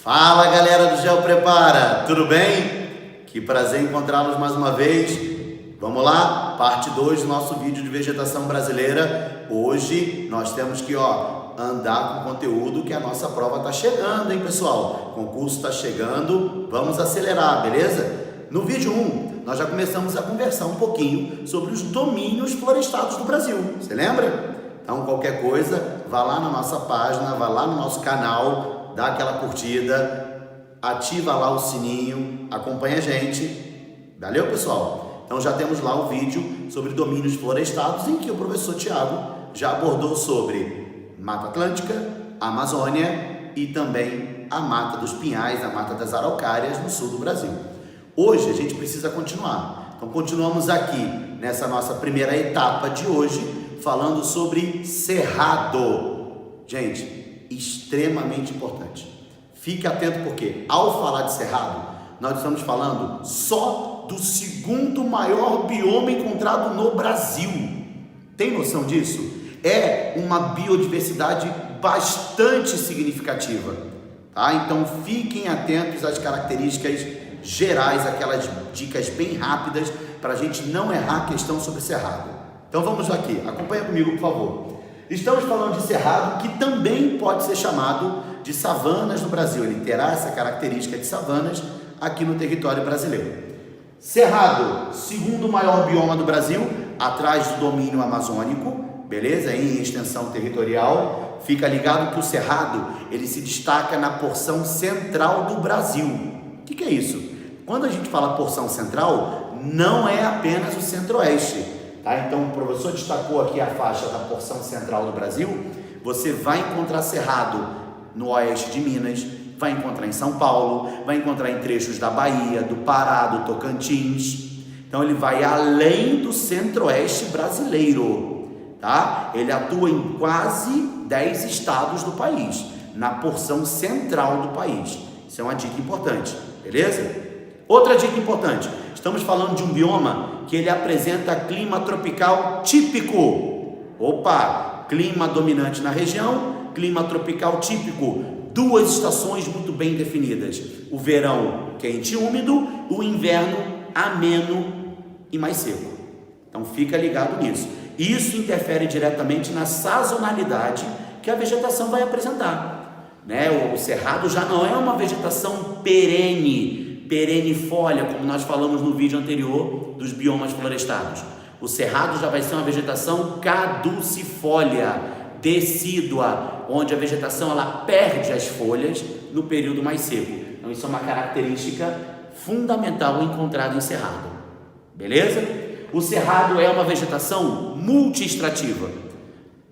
Fala galera do Geo Prepara, tudo bem? Que prazer encontrá-los mais uma vez. Vamos lá, parte 2 do nosso vídeo de vegetação brasileira. Hoje nós temos que andar com conteúdo que a nossa prova está chegando, hein pessoal? O concurso está chegando, vamos acelerar, beleza? No vídeo 1, nós já começamos a conversar um pouquinho sobre os domínios florestados do Brasil, você lembra? Então qualquer coisa, vá lá na nossa página, vá lá no nosso canal, dá aquela curtida, ativa lá o sininho, acompanha a gente, valeu pessoal? Então já temos lá o vídeo sobre domínios florestados em que o professor Tiago já abordou sobre Mata Atlântica, Amazônia e também a Mata dos Pinhais, a Mata das Araucárias no sul do Brasil. Hoje a gente precisa continuar, então continuamos aqui nessa nossa primeira etapa de hoje falando sobre cerrado. Gente, extremamente importante. Fique atento porque ao falar de cerrado, nós estamos falando só do segundo maior bioma encontrado no Brasil. Tem noção disso? É uma biodiversidade bastante significativa, tá? Então fiquem atentos às características gerais, aquelas dicas bem rápidas para a gente não errar a questão sobre cerrado. Então vamos aqui, acompanha comigo por favor. Estamos falando de cerrado, que também pode ser chamado de savanas no Brasil. Ele terá essa característica de savanas aqui no território brasileiro. Cerrado, segundo maior bioma do Brasil, atrás do domínio amazônico, beleza? Em extensão territorial. Fica ligado que o cerrado, ele se destaca na porção central do Brasil. O que é isso? Quando a gente fala porção central, não é apenas o centro-oeste. Tá? Então o professor destacou aqui a faixa da porção central do Brasil. Você vai encontrar cerrado no oeste de Minas, vai encontrar em São Paulo, vai encontrar em trechos da Bahia, do Pará, do Tocantins. Então ele vai além do centro-oeste brasileiro, tá? Ele atua em quase 10 estados do país, na porção central do país. Isso é uma dica importante, beleza? Outra dica importante, estamos falando de um bioma que ele apresenta clima tropical típico. Opa, clima dominante na região, clima tropical típico, duas estações muito bem definidas, o verão quente e úmido, o inverno ameno e mais seco. Então fica ligado nisso. Isso interfere diretamente na sazonalidade que a vegetação vai apresentar, né? O cerrado já não é uma vegetação perennifólia, como nós falamos no vídeo anterior dos biomas florestados. O cerrado já vai ser uma vegetação caducifólia, decídua, onde a vegetação ela perde as folhas no período mais seco. Então isso é uma característica fundamental encontrada em cerrado, beleza? O cerrado é uma vegetação multiextrativa.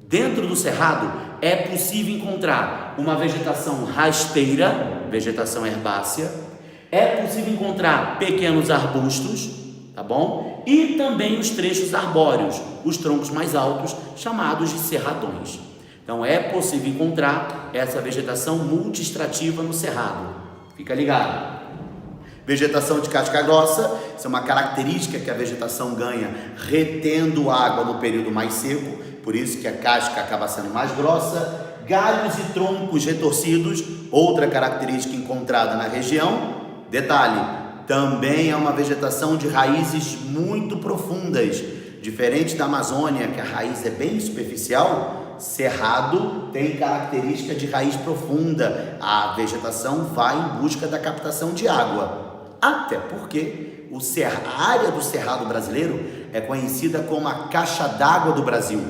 Dentro do cerrado é possível encontrar uma vegetação rasteira, vegetação herbácea, é possível encontrar pequenos arbustos, tá bom? E também os trechos arbóreos, os troncos mais altos, chamados de cerradões. Então é possível encontrar essa vegetação multiextrativa no cerrado. Fica ligado. Vegetação de casca grossa, isso é uma característica que a vegetação ganha retendo água no período mais seco, por isso que a casca acaba sendo mais grossa. Galhos e troncos retorcidos, outra característica encontrada na região. Detalhe, também é uma vegetação de raízes muito profundas, diferente da Amazônia, que a raiz é bem superficial. Cerrado tem característica de raiz profunda, a vegetação vai em busca da captação de água, até porque a área do cerrado brasileiro é conhecida como a caixa d'água do Brasil.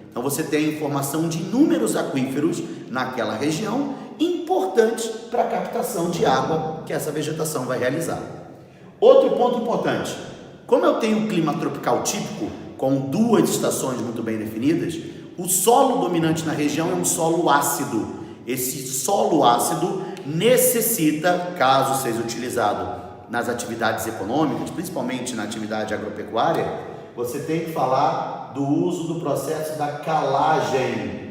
Então você tem informação de inúmeros aquíferos naquela região, importantes para a captação de água que essa vegetação vai realizar. Outro ponto importante, como eu tenho um clima tropical típico, com duas estações muito bem definidas, o solo dominante na região é um solo ácido. Esse solo ácido necessita, caso seja utilizado nas atividades econômicas, principalmente na atividade agropecuária, você tem que falar do uso do processo da calagem,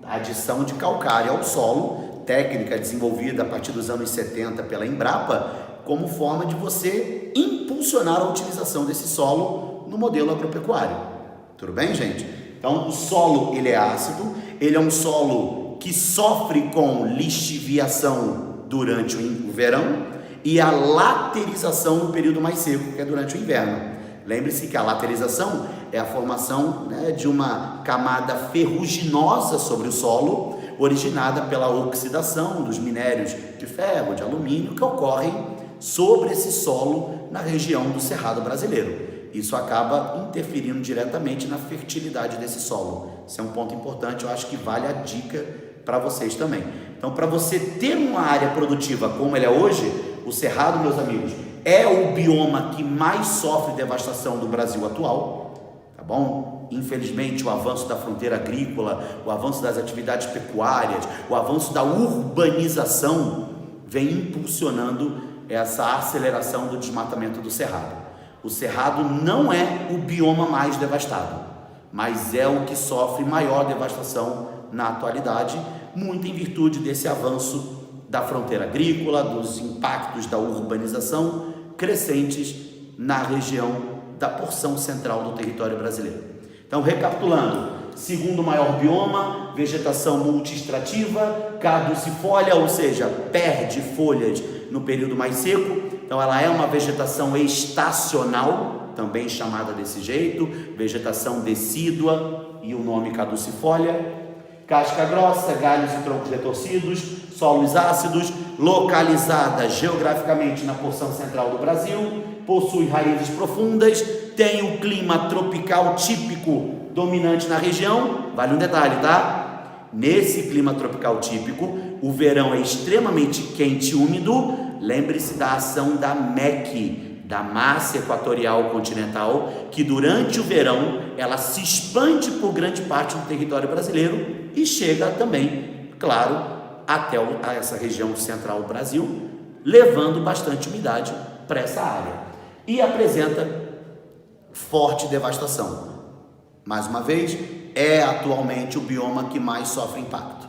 a adição de calcário ao solo, técnica desenvolvida a partir dos anos 70 pela Embrapa, como forma de você impulsionar a utilização desse solo no modelo agropecuário. Tudo bem, gente? Então, o solo, ele é ácido, ele é um solo que sofre com lixiviação durante o verão e a laterização no período mais seco, que é durante o inverno. Lembre-se que a laterização é a formação, né, de uma camada ferruginosa sobre o solo, originada pela oxidação dos minérios de ferro, de alumínio, que ocorrem sobre esse solo na região do Cerrado brasileiro. Isso acaba interferindo diretamente na fertilidade desse solo. Isso é um ponto importante, eu acho que vale a dica para vocês também. Então, para você ter uma área produtiva como ela é hoje, o Cerrado, meus amigos, é o bioma que mais sofre devastação do Brasil atual, tá bom? Infelizmente, o avanço da fronteira agrícola, o avanço das atividades pecuárias, o avanço da urbanização vem impulsionando essa aceleração do desmatamento do Cerrado. O Cerrado não é o bioma mais devastado, mas é o que sofre maior devastação na atualidade, muito em virtude desse avanço da fronteira agrícola, dos impactos da urbanização crescentes na região da porção central do território brasileiro. Então, recapitulando, segundo maior bioma, vegetação multiextrativa, caducifólia, ou seja, perde folhas no período mais seco. Então, ela é uma vegetação estacional, também chamada desse jeito, vegetação decídua e o nome caducifólia. Casca grossa, galhos e troncos retorcidos, solos ácidos, localizada geograficamente na porção central do Brasil, possui raízes profundas, tem o clima tropical típico dominante na região. Vale um detalhe, tá? Nesse clima tropical típico, o verão é extremamente quente e úmido. Lembre-se da ação da MEC, da massa equatorial continental, que durante o verão ela se expande por grande parte do território brasileiro e chega também, claro, até essa região central do Brasil, levando bastante umidade para essa área e apresenta forte devastação. Mais uma vez, é atualmente o bioma que mais sofre impacto.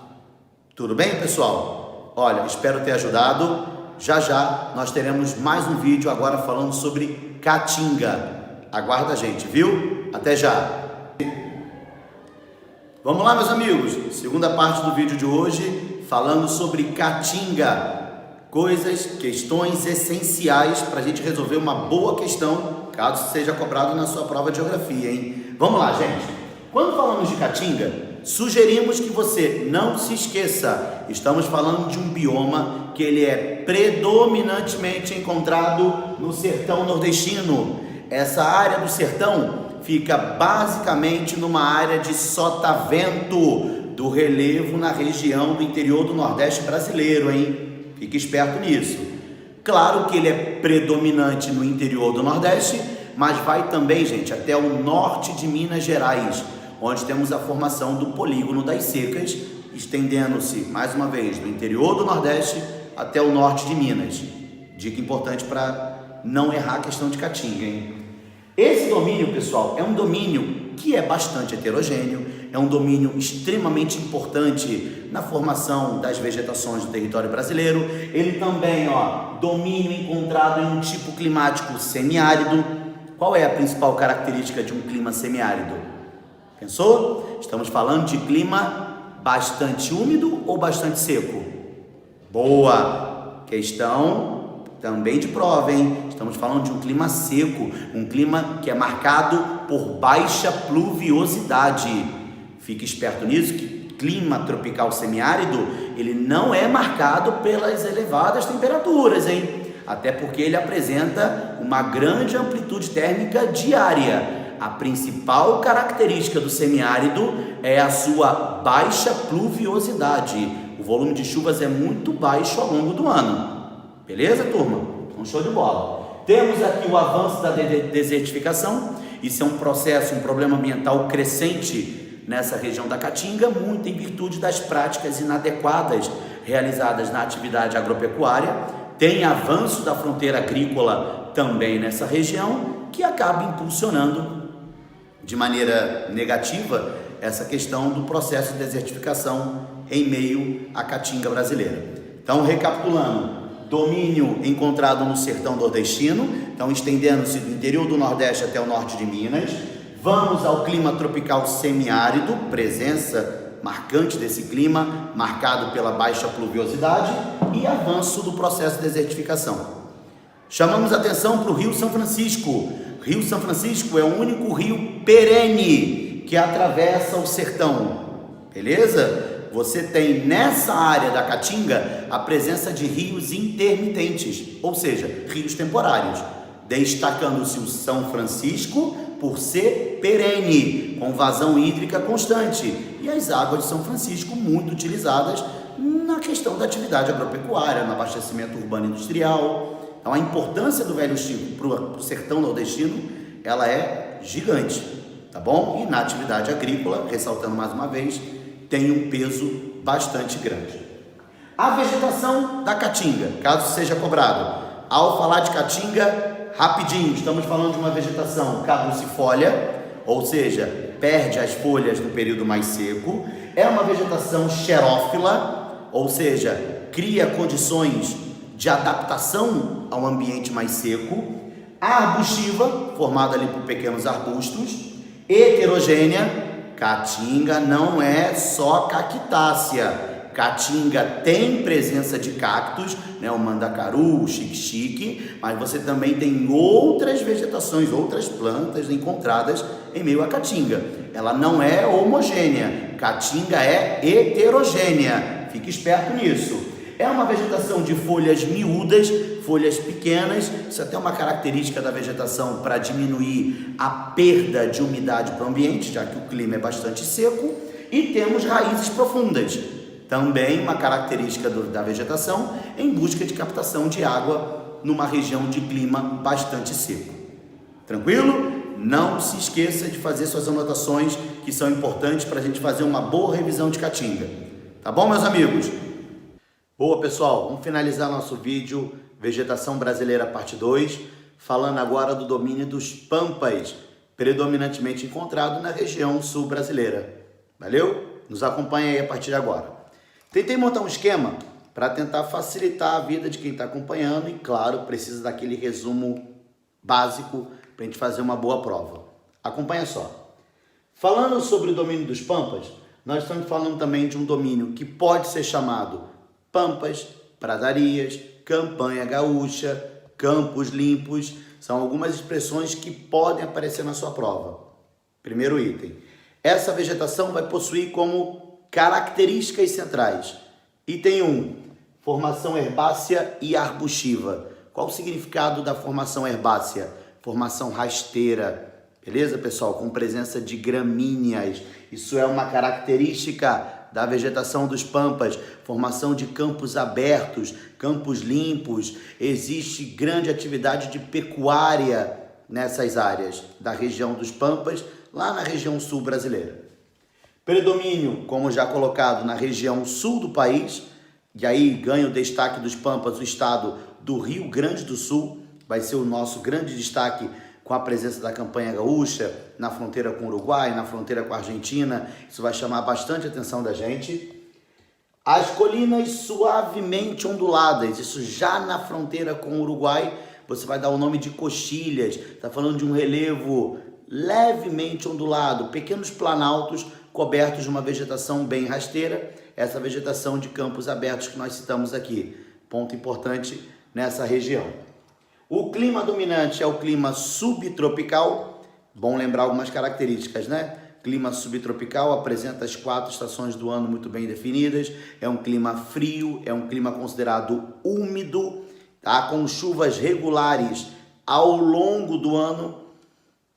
Tudo bem, pessoal? Olha, espero ter ajudado. Já já nós teremos mais um vídeo agora falando sobre caatinga. Aguarda a gente, viu? Até já! Vamos lá, meus amigos, segunda parte do vídeo de hoje falando sobre caatinga. Questões essenciais para a gente resolver uma boa questão, caso seja cobrado na sua prova de geografia, hein? Vamos lá, gente. Quando falamos de caatinga, sugerimos que você não se esqueça, estamos falando de um bioma que ele é predominantemente encontrado no sertão nordestino. Essa área do sertão fica basicamente numa área de sotavento do relevo na região do interior do Nordeste brasileiro, hein? Fique esperto nisso. Claro que ele é predominante no interior do Nordeste, mas vai também, gente, até o norte de Minas Gerais, onde temos a formação do polígono das secas, estendendo-se, mais uma vez, do interior do Nordeste até o norte de Minas. Dica importante para não errar a questão de caatinga, hein? Esse domínio, pessoal, é um domínio que é bastante heterogêneo, é um domínio extremamente importante na formação das vegetações do território brasileiro. Ele também, domínio encontrado em um tipo climático semiárido. Qual é a principal característica de um clima semiárido? Pensou? Estamos falando de clima bastante úmido ou bastante seco? Boa! Questão também de prova, hein? Estamos falando de um clima seco, um clima que é marcado por baixa pluviosidade. Fique esperto nisso, que clima tropical semiárido, ele não é marcado pelas elevadas temperaturas, hein? Até porque ele apresenta uma grande amplitude térmica diária. A principal característica do semiárido é a sua baixa pluviosidade. O volume de chuvas é muito baixo ao longo do ano. Beleza, turma? Um show de bola. Temos aqui o avanço da desertificação. Isso é um processo, um problema ambiental crescente nessa região da Caatinga, muito em virtude das práticas inadequadas realizadas na atividade agropecuária. Tem avanço da fronteira agrícola também nessa região, que acaba impulsionando de maneira negativa essa questão do processo de desertificação em meio à Caatinga brasileira. Então, recapitulando, domínio encontrado no sertão nordestino, então estendendo-se do interior do Nordeste até o norte de Minas. Vamos ao clima tropical semiárido, presença marcante desse clima, marcado pela baixa pluviosidade e avanço do processo de desertificação. Chamamos atenção para o Rio São Francisco. Rio São Francisco é o único rio perene que atravessa o sertão, beleza? Você tem nessa área da Caatinga a presença de rios intermitentes, ou seja, rios temporários, destacando-se o São Francisco por ser perene, com vazão hídrica constante, e as águas de São Francisco muito utilizadas na questão da atividade agropecuária, no abastecimento urbano e industrial. Então a importância do Velho Chico para o sertão nordestino, ela é gigante, tá bom? E na atividade agrícola, ressaltando mais uma vez, tem um peso bastante grande. A vegetação da Caatinga, caso seja cobrado. Ao falar de Caatinga, rapidinho, estamos falando de uma vegetação caducifólia, ou seja, perde as folhas no período mais seco. É uma vegetação xerófila, ou seja, cria condições de adaptação ao ambiente mais seco. Arbustiva, formada ali por pequenos arbustos. Heterogênea. Caatinga não é só cactácea. Caatinga tem presença de cactos, né, o mandacaru, o xique-xique, mas você também tem outras vegetações, outras plantas encontradas em meio à Caatinga. Ela não é homogênea, Caatinga é heterogênea, fique esperto nisso. É uma vegetação de folhas miúdas, folhas pequenas, isso é até uma característica da vegetação para diminuir a perda de umidade para o ambiente, já que o clima é bastante seco, e temos raízes profundas. Também uma característica da vegetação em busca de captação de água numa região de clima bastante seco. Tranquilo? Não se esqueça de fazer suas anotações que são importantes para a gente fazer uma boa revisão de Caatinga. Tá bom, meus amigos? Boa, pessoal, vamos finalizar nosso vídeo Vegetação Brasileira Parte 2, falando agora do domínio dos pampas, predominantemente encontrado na região sul brasileira. Valeu? Nos acompanha aí a partir de agora. Tentei montar um esquema para tentar facilitar a vida de quem está acompanhando e, claro, precisa daquele resumo básico para a gente fazer uma boa prova. Acompanha só. Falando sobre o domínio dos pampas, nós estamos falando também de um domínio que pode ser chamado pampas, pradarias, campanha gaúcha, campos limpos, são algumas expressões que podem aparecer na sua prova. Primeiro item. Essa vegetação vai possuir como características centrais. Item 1. Formação herbácea e arbustiva. Qual o significado da formação herbácea? Formação rasteira. Beleza, pessoal? Com presença de gramíneas. Isso é uma característica da vegetação dos pampas. Formação de campos abertos, campos limpos. Existe grande atividade de pecuária nessas áreas da região dos pampas, lá na região sul brasileira. Predomínio, como já colocado, na região sul do país, e aí ganha o destaque dos pampas o estado do Rio Grande do Sul, vai ser o nosso grande destaque com a presença da campanha gaúcha, na fronteira com o Uruguai, na fronteira com a Argentina, isso vai chamar bastante a atenção da gente. As colinas suavemente onduladas, isso já na fronteira com o Uruguai, você vai dar o nome de coxilhas, está falando de um relevo levemente ondulado, pequenos planaltos cobertos de uma vegetação bem rasteira, essa vegetação de campos abertos que nós citamos aqui, ponto importante nessa região. O clima dominante é o clima subtropical, bom lembrar algumas características, né? Clima subtropical apresenta as 4 estações do ano muito bem definidas, é um clima frio, é um clima considerado úmido, tá? Com chuvas regulares ao longo do ano,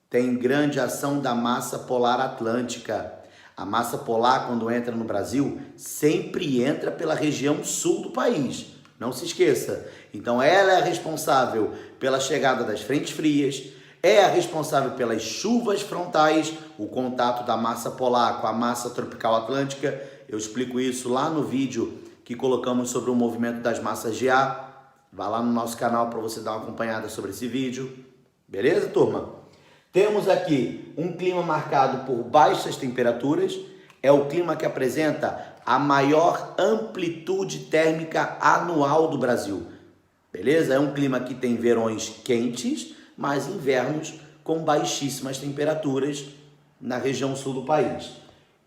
tem grande ação da massa polar atlântica. A massa polar, quando entra no Brasil, sempre entra pela região sul do país. Não se esqueça. Então, ela é responsável pela chegada das frentes frias, é a responsável pelas chuvas frontais, o contato da massa polar com a massa tropical atlântica. Eu explico isso lá no vídeo que colocamos sobre o movimento das massas de ar. Vá lá no nosso canal para você dar uma acompanhada sobre esse vídeo. Beleza, turma? Temos aqui um clima marcado por baixas temperaturas, é o clima que apresenta a maior amplitude térmica anual do Brasil. Beleza? É um clima que tem verões quentes, mas invernos com baixíssimas temperaturas na região sul do país.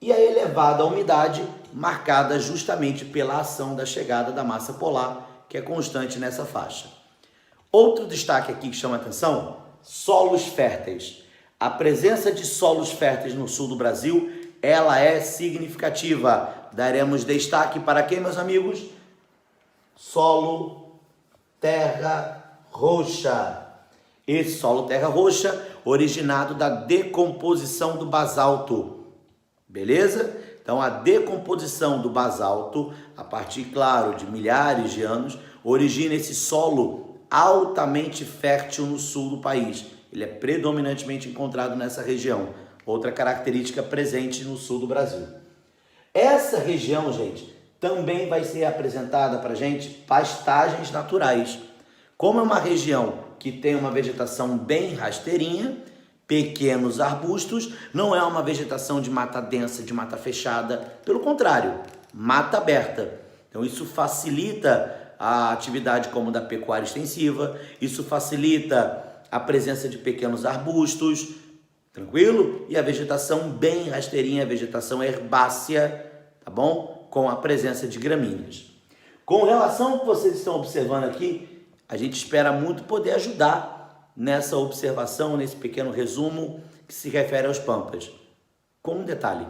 e a elevada umidade marcada justamente pela ação da chegada da massa polar, que é constante nessa faixa. Outro destaque aqui que chama a atenção, solos férteis. A presença de solos férteis no sul do Brasil, ela é significativa. Daremos destaque para quem, meus amigos? Solo terra roxa. Esse solo terra roxa, originado da decomposição do basalto. Beleza? Então, a decomposição do basalto, a partir, claro, de milhares de anos, origina esse solo altamente fértil no sul do país. Ele é predominantemente encontrado nessa região. Outra característica presente no sul do Brasil. Essa região, gente, também vai ser apresentada para a gente pastagens naturais. Como é uma região que tem uma vegetação bem rasteirinha, pequenos arbustos, não é uma vegetação de mata densa, de mata fechada, pelo contrário, mata aberta. Então isso facilita a atividade como da pecuária extensiva, isso facilita a presença de pequenos arbustos, tranquilo? E a vegetação bem rasteirinha, a vegetação herbácea, tá bom? Com a presença de gramíneas. Com relação ao que vocês estão observando aqui, a gente espera muito poder ajudar nessa observação, nesse pequeno resumo que se refere aos pampas. Com um detalhe,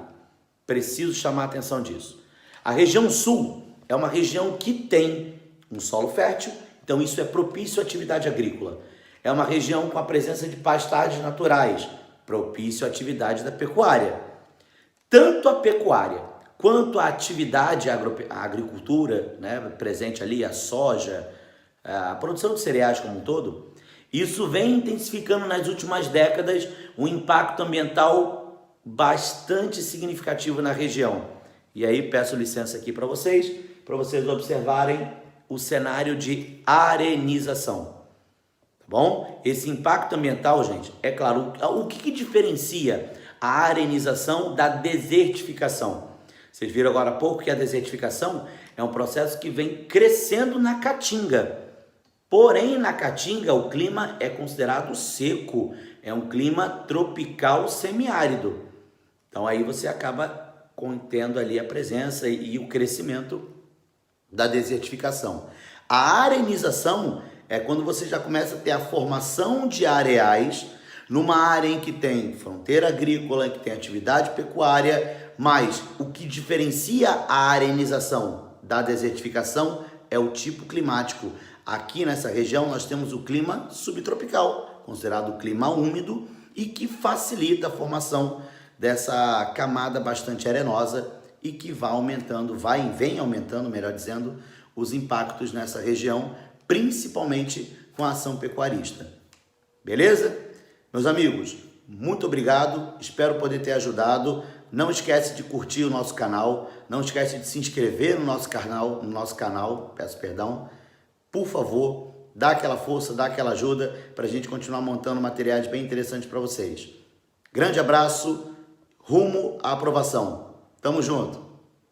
preciso chamar a atenção disso. A região sul é uma região que tem um solo fértil, então isso é propício à atividade agrícola. É uma região com a presença de pastagens naturais, propício à atividade da pecuária. Tanto a pecuária quanto a atividade a agricultura, né, presente ali, a soja, a produção de cereais como um todo, isso vem intensificando nas últimas décadas um impacto ambiental bastante significativo na região. E aí peço licença aqui para vocês observarem o cenário de arenização. Tá bom? Esse impacto ambiental, gente, é claro, o que diferencia a arenização da desertificação? Vocês viram agora há pouco que a desertificação é um processo que vem crescendo na Caatinga. Porém, na Caatinga, o clima é considerado seco, é um clima tropical semiárido. Então, aí você acaba contendo ali a presença e o crescimento da desertificação. A arenização é quando você já começa a ter a formação de areais numa área em que tem fronteira agrícola, em que tem atividade pecuária, mas o que diferencia a arenização da desertificação é o tipo climático. Aqui nessa região nós temos o clima subtropical, considerado o clima úmido e que facilita a formação dessa camada bastante arenosa e que vem aumentando, melhor dizendo, os impactos nessa região, principalmente com a ação pecuarista. Beleza? Meus amigos, muito obrigado, espero poder ter ajudado. Não esquece de curtir o nosso canal, não esquece de se inscrever no nosso canal, peço perdão. Por favor, dá aquela força, dá aquela ajuda para a gente continuar montando materiais bem interessantes para vocês. Grande abraço, rumo à aprovação. Tamo junto!